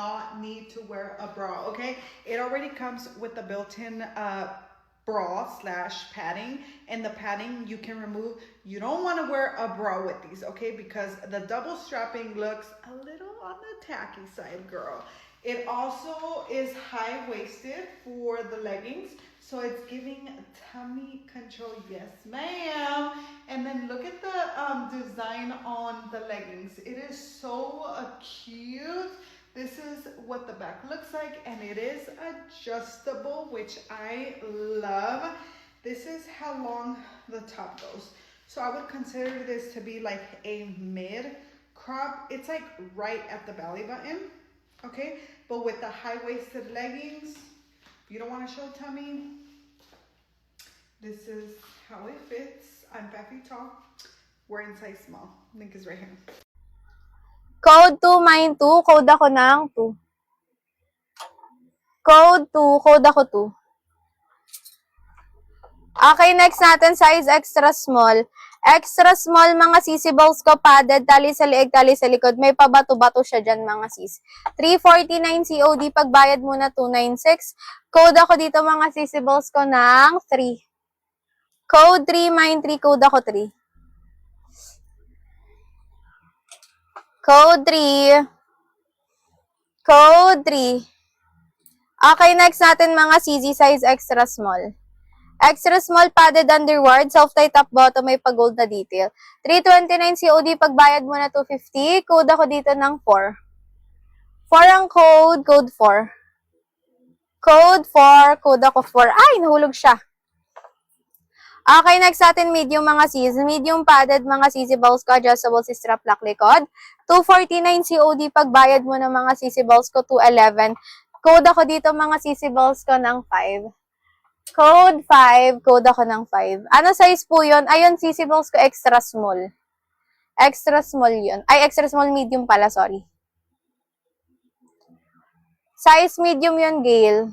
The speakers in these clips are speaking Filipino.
not need to wear a bra, okay? It already comes with the built-in bra slash padding, and the padding you can remove. You don't want to wear a bra with these, okay? Because the double strapping looks a little on the tacky side, girl. It also is high-waisted for the leggings, so it's giving tummy control. Yes, ma'am. And then look at the design on the leggings. It is so cute. This is what the back looks like, and it is adjustable, which I love. This is how long the top goes. So I would consider this to be like a mid crop. It's like right at the belly button, okay? But with the high-waisted leggings, if you don't want to show tummy, this is how it fits. I'm 5 feet tall. We're in size small. Link is right here. Code 2, mine 2. Code ako ng 2. Code 2, code ako 2. Okay, next natin, size extra small. Extra small, mga sisi balls ko, padded, tali sa leeg, tali sa likod. May pabato-bato siya dyan, mga sis. 349 COD, pagbayad muna 296. Code ako dito, mga sisi balls ko, ng 3. Code 3, mine 3, code ako 3. Code 3. Code 3. Okay, next natin, mga CZ size extra small. Extra small padded underward, self-tie top bottom, may pag-gold na detail. 329 COD, pagbayad mo na 250. Code ako dito ng 4. 4 ang code, code 4. Code 4, code ako 4. Ay, nahulog siya. Okay, next natin, medium mga sis. Medium padded mga sisi balls ko, adjustable si strap lock likod. 249 COD, pagbayad mo ng mga sisi balls ko, 211. Code ako dito mga sisi balls ko ng 5. Code 5, code ako ng 5. Ano size po yun? Ayun, sisi balls ko, extra small. Extra small yun. Ay, extra small medium pala, sorry. Size medium yun, Gail.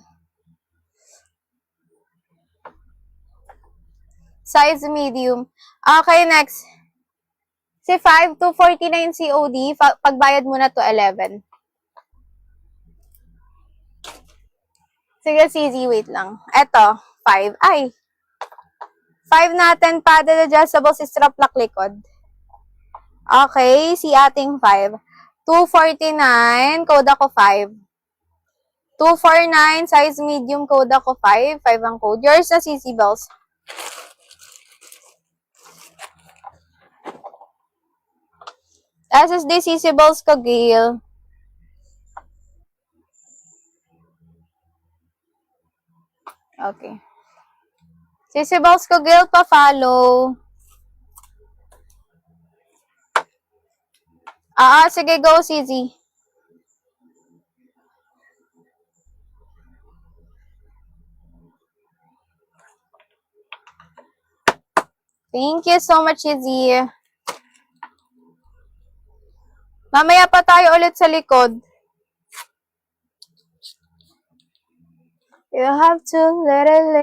Size medium. Okay, next. Si 5 to 49 COD, pagbayad mo na to 11. Sige, CZ, wait lang. Eto, 5. Ay. 5 natin, padded adjustable si strap lock likod. Okay, si ating 5. 249, code ako 5. 249, size medium, code ako 5. 5 ang code. Yours na CC Bells. SSD CC Balls ko, Gail. Okay. CC Balls ko, Gail, pa-follow. Sige, go, CZ. Thank you so much, CZ. Mamaya pa tayo ulit sa likod. You have to let it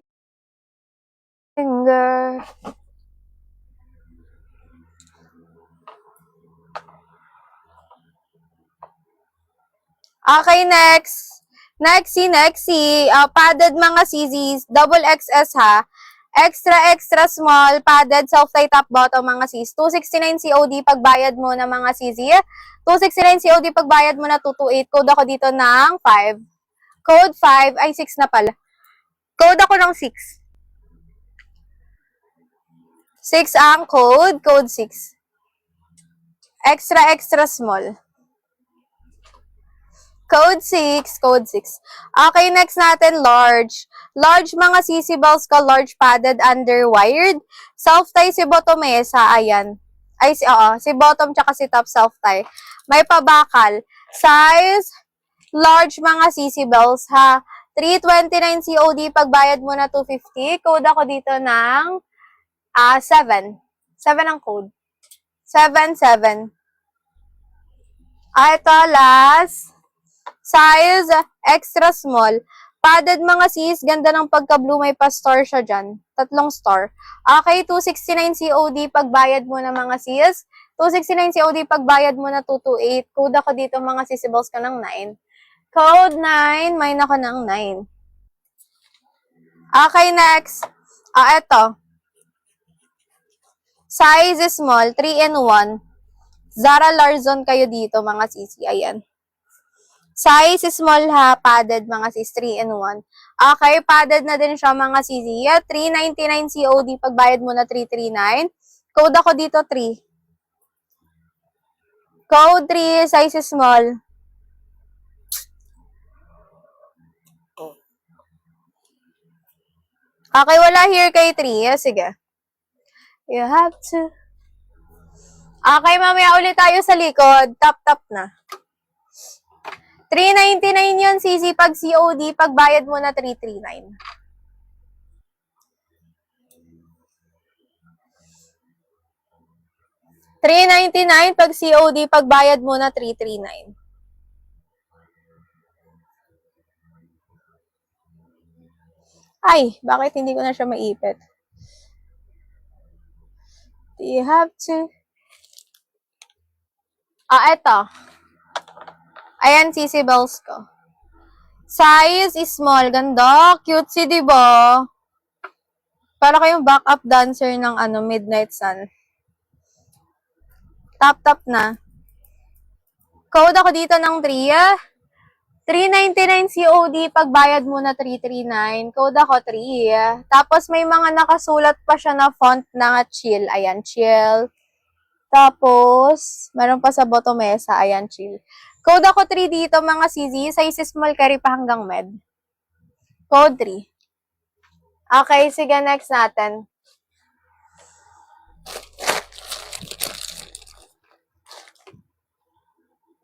linger. Okay, next. Nexy. Padded mga CZs. Double XS ha. Extra small, padded, self-tie top bottom mga sis. 269 COD, pagbayad mo na mga CZ. 269 COD, pagbayad mo na 228. Code ako dito ng 5. Code 5, ay 6 na pala. Code ako ng 6. 6 ang code, code 6. Extra small. Code 6, code 6. Okay, next natin, large. Large mga CC balls ko, large padded underwired. Self-tie si bottom ayan. Ay, si bottom tsaka si top self-tie. May pabakal. Size, large mga CC balls ha. 329 COD, pagbayad mo na 250. Code ako dito ng 7. 7 ang code. 7. Ito, last. Size, extra small. Padded mga sis, ganda ng pagka-blue, may pa-star siya dyan. 3 star. Okay, 269 COD, pagbayad mo na mga sis. 269 COD, pagbayad mo na 228. Code ako dito mga sisibles ka ng 9. Code 9. May nako ng 9. Okay, next. Eto. Size is small, 3-in-1. Zara Larzon kayo dito, mga sisi. Ayan. Size is small ha, padded, mga sis, 3-in-1. Okay, padded na din siya, mga sisi. Yeah, 399 COD, pagbayad mo na 339. Code ako dito, 3. Code 3, size is small. Okay, wala here kay 3. Yeah, sige. You have to. Okay, mamaya ulit tayo sa likod. Tap na. 399 yun, CC, pag COD, pagbayad mo na 339. $399 pag COD, pagbayad mo na 339. Ay, bakit hindi ko na siya maipit? You have to. Eto. Ayan, CC bells ko. Size is small. Ganda. Cutesy, diba? Para kayong backup dancer ng Midnight Sun. Tap na. Code ako dito ng 3. 399 COD, pagbayad mo na 339. Code ako 3. Tapos may mga nakasulat pa siya na font na chill. Ayan, chill. Tapos, meron pa sa bottomesa. Ayan, chill. Code ako 3 dito, mga CZ. Size small, carry pa hanggang med. Code 3. Okay, sige, next natin.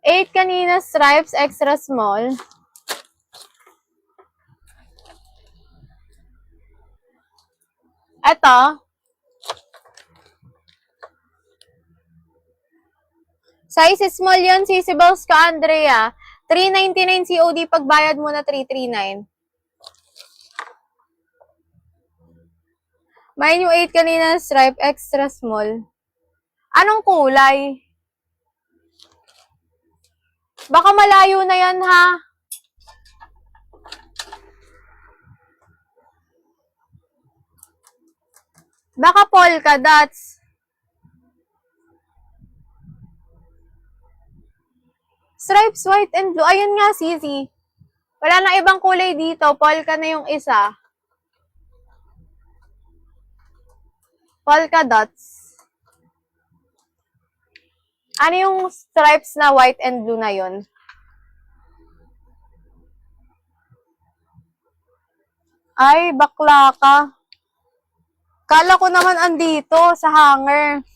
Eight kanina, stripes, extra small. Ito. Size small yun, CC-bells ka, Andrea. 399 COD, pagbayad mo na 339. Mine yung 8 kanina, stripe, extra small. Anong kulay? Baka malayo na yan, ha? Baka polka dots. Stripes, white and blue. Ayun nga, Sisi. Wala na ibang kulay dito. Polka na yung isa. Polka dots. Ano yung stripes na white and blue na yun? Ay, bakla ka. Kala ko naman andito sa hanger.